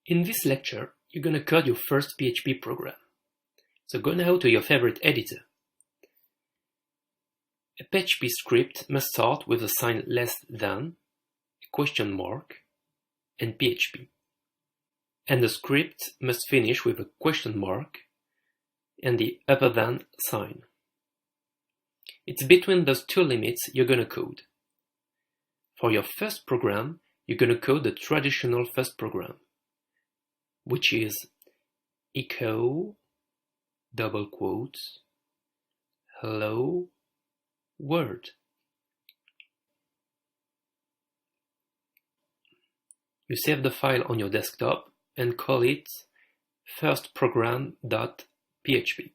In this lecture, you're going to code your first PHP program. So go now to your favorite editor. A PHP script must start with a sign less than, a question mark, and PHP. And the script must finish with a question mark and the upper than sign. It's between those two limits you're going to code. For your first program, you're going to code the traditional first program, which is echo, double quotes, hello, world. You save the file on your desktop and call it firstprogram.php.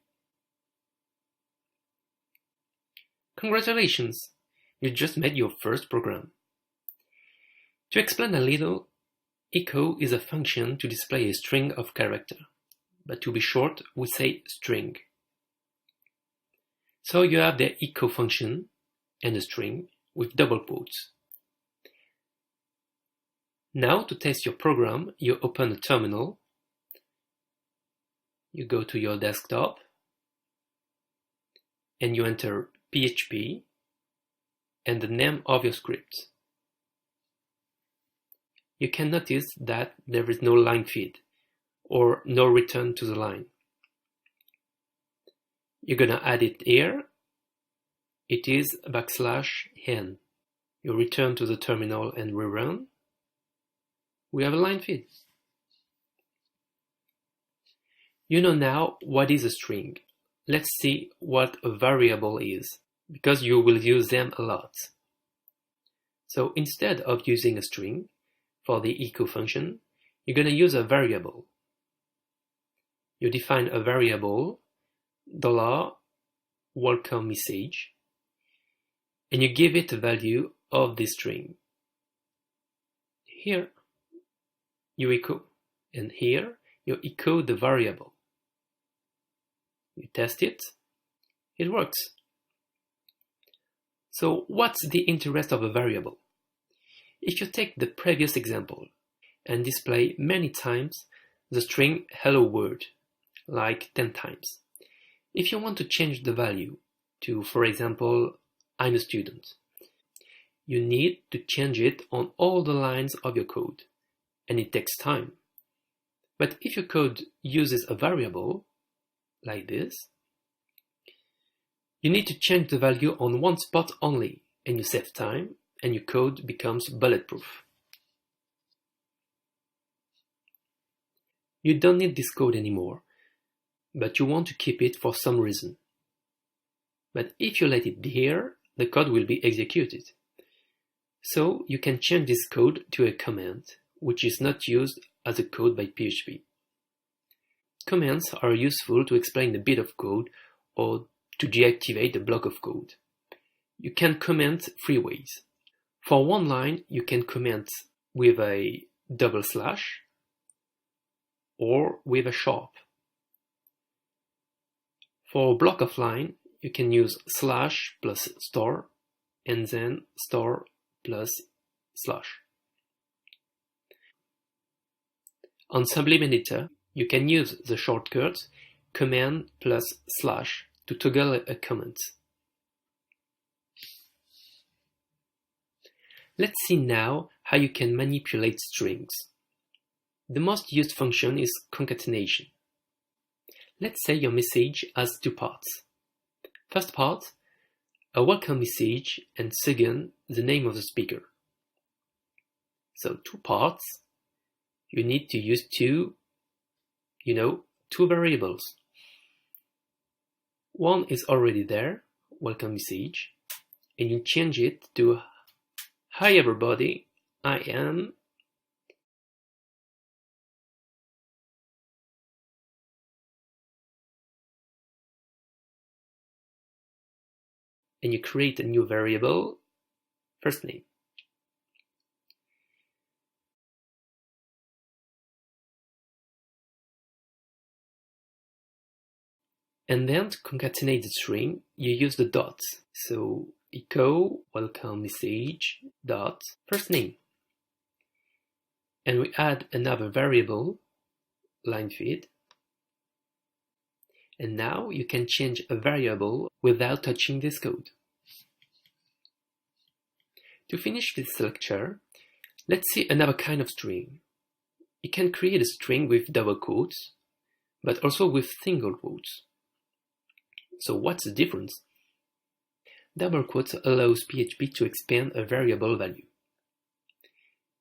Congratulations! You just made your first program. To explain a little, echo is a function to display a string of characters, but to be short, we say string. So you have the echo function and a string with double quotes. Now to test your program, you open a terminal, you go to your desktop, and you enter PHP and the name of your script. You can notice that there is no line feed or no return to the line. You're gonna add it here. It is \n. You return to the terminal and rerun. We have a line feed. You know now what is a string. Let's see what a variable is, because you will use them a lot. So instead of using a string for the echo function, you're going to use a variable. You define a variable, $welcome message, and you give it a value of this string. Here, you echo, and here, you echo the variable. You test it, it works. So what's the interest of a variable? If you take the previous example and display many times the string hello world, like 10 times, if you want to change the value to, for example, I'm a student, you need to change it on all the lines of your code, and it takes time. But if your code uses a variable, like this, you need to change the value on one spot only, and you save time, and your code becomes bulletproof. You don't need this code anymore, but you want to keep it for some reason. But if you let it be here, the code will be executed. So you can change this code to a command, which is not used as a code by PHP. Commands are useful to explain a bit of code or to deactivate a block of code. You can comment 3 ways. For one line, you can comment with a double slash or with a sharp. For a block of line, you can use slash plus star and then star plus slash. On Sublime Editor, you can use the shortcut command plus slash to toggle a comment. Let's see now how you can manipulate strings. The most used function is concatenation. Let's say your message has 2 parts. First part, a welcome message, and second, the name of the speaker. So 2 parts, you need to use two variables. One is already there, welcome message, and you change it to hi everybody, I am, and you create a new variable, first name. And then to concatenate the string, you use the dots. So echo welcome message dot first name. and we add another variable, line feed. And now you can change a variable without touching this code. To finish this lecture, let's see another kind of string. You can create a string with double quotes, but also with single quotes. So what's the difference? Double quotes allows PHP to expand a variable value.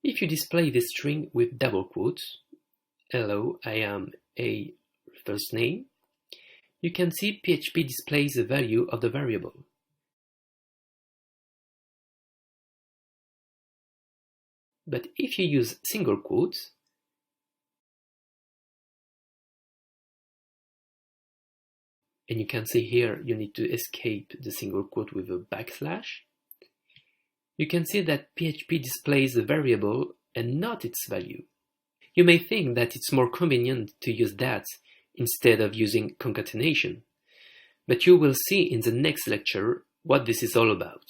If you display this string with double quotes, hello, I am a first name, you can see PHP displays the value of the variable. But if you use single quotes, and you can see here you need to escape the single quote with a backslash, you can see that PHP displays the variable and not its value. You may think that it's more convenient to use that instead of using concatenation, but you will see in the next lecture what this is all about.